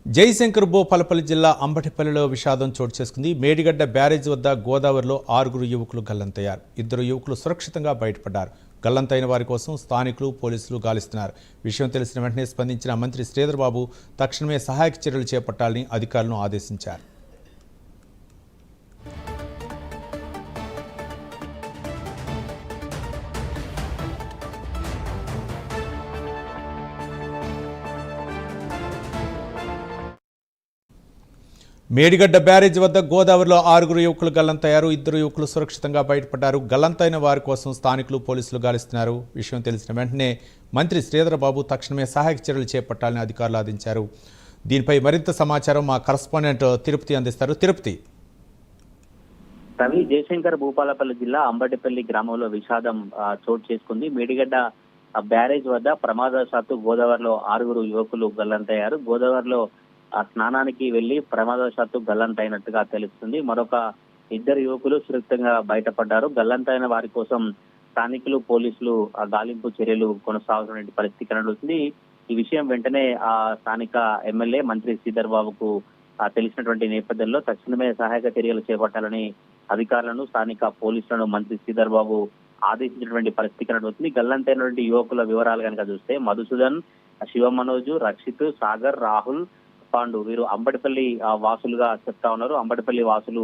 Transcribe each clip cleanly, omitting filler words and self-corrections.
జయశంకర్ భూపాలపల్లి జిల్లా అంబటిపల్లిలో విషాదం చోటు చేసుకుంది. మేడిగడ్డ బ్యారేజ్ వద్ద గోదావరిలో 6 యువకులు గల్లంతయ్యారు. 2 యువకులు సురక్షితంగా బయటపడ్డారు. గల్లంతైన వారి కోసం స్థానికులు, పోలీసులు గాలిస్తున్నారు. విషయం తెలిసిన వెంటనే స్పందించిన మంత్రి శ్రీధర్ బాబు తక్షణమే సహాయక చర్యలు చేపట్టాలని అధికారులను ఆదేశించారు. మేడిగడ్డ బ్యారేజ్ వద్ద గోదావరిలో 6 యువకులు గల్లంతయ్యారు. 2 యువకులు సురక్షితంగా బయటపడ్డారు. గల్లంతైన వారి కోసం స్థానికులు, పోలీసులు గాలిస్తున్నారు. విషయం తెలిసిన వెంటనే మంత్రి శ్రీధర్ బాబు తక్షణమే సహాయక చర్యలు చేపట్టాలని అధికారులు ఆదేశించారు. దీనిపై మరింత సమాచారం మా కరస్పాండెంట్ తిరుపతి అందిస్తారు. తిరుపతి. రవి, జయశంకర్ భూపాలపల్లి జిల్లా అంబటిపల్లి గ్రామంలో విషాదం చోటు చేసుకుంది. మేడిగడ్డ బ్యారేజ్ వద్ద ప్రమాదవశాత్తు గోదావరిలో 6 యువకులు గల్లంతయ్యారు. గోదావరిలో స్నానానికి వెళ్లి ప్రమాదవశాత్తు గల్లంతైనట్టుగా తెలుస్తుంది. మరొక 2 యువకులు సురక్షితంగా బయటపడ్డారు. గల్లంతైన వారి కోసం స్థానికులు, పోలీసులు గాలింపు చర్యలు కొనసాగుతున్న పరిస్థితి కనబడుతుంది. ఈ విషయం వెంటనే స్థానిక ఎమ్మెల్యే మంత్రి శ్రీధర్ బాబుకు తెలిసినటువంటి నేపథ్యంలో తక్షణమే సహాయక చర్యలు చేపట్టాలని అధికారులను, స్థానిక పోలీసులను మంత్రి శ్రీధర్ బాబు ఆదేశించినటువంటి పరిస్థితి కనబడుతుంది. గల్లంతైనటువంటి యువకుల వివరాలు కనుక చూస్తే మధుసూదన్, శివ మనోజు, రక్షిత్, సాగర్, రాహుల్, పాండు వీరు అంబటిపల్లి వాసులుగా చెప్తా ఉన్నారు. అంబటిపల్లి వాసులు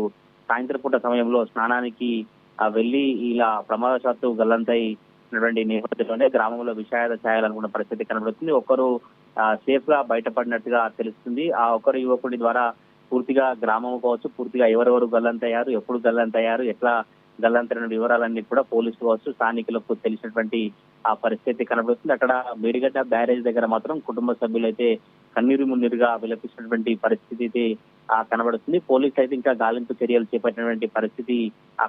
సాయంత్రం పూట సమయంలో స్నానానికి వెళ్లి ఇలా ప్రమాదవశాత్తు గల్లంతైనటువంటి నేపథ్యంలోనే గ్రామంలో విషాద ఛాయాలనుకున్న పరిస్థితి కనబడుతుంది. ఒకరు సేఫ్ గా బయటపడినట్టుగా తెలుస్తుంది. ఆ ఒకరు యువకుడి ద్వారా పూర్తిగా గ్రామం కావచ్చు, పూర్తిగా ఎవరెవరు గల్లంతయ్యారు, ఎప్పుడు గల్లంతయ్యారు, ఎట్లా గల్లంతైన వివరాలన్నీ కూడా పోలీసులు కావచ్చు, స్థానికులకు తెలిసినటువంటి ఆ పరిస్థితి కనబడుతుంది. అక్కడ మేడిగడ్డ బ్యారేజ్ దగ్గర మాత్రం కుటుంబ సభ్యులైతే కన్నీరు మున్నీరుగా విలపిస్తున్నటువంటి పరిస్థితి కనబడుతుంది. పోలీసులు అయితే ఇంకా గాలింపు చర్యలు చేపట్టినటువంటి పరిస్థితి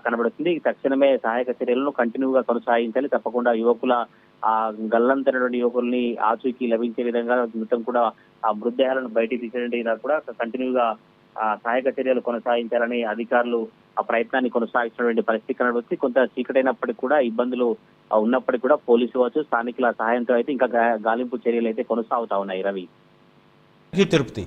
కనబడుతుంది. తక్షణమే సహాయక చర్యలను కంటిన్యూగా కొనసాగించాలి. తప్పకుండా యువకుల గల్లంతైనటువంటి యువకుల్ని ఆచూకీ లభించే విధంగా మొత్తం కూడా ఆ మృతదేహాలను బయటికి తీసేయడానికి కూడా కంటిన్యూగా సహాయక చర్యలు కొనసాగించాలని అధికారులు ఆ ప్రయత్నాన్ని కొనసాగిస్తున్నటువంటి పరిస్థితి కనబడుతుంది. కొంత చీకటైనప్పటికీ కూడా ఇబ్బందులు ఉన్నప్పటికీ కూడా పోలీసు కావచ్చు, స్థానికుల సహాయంతో అయితే ఇంకా గాలింపు చర్యలు అయితే కొనసాగుతా ఉన్నాయి. రవి. తిరుపతి.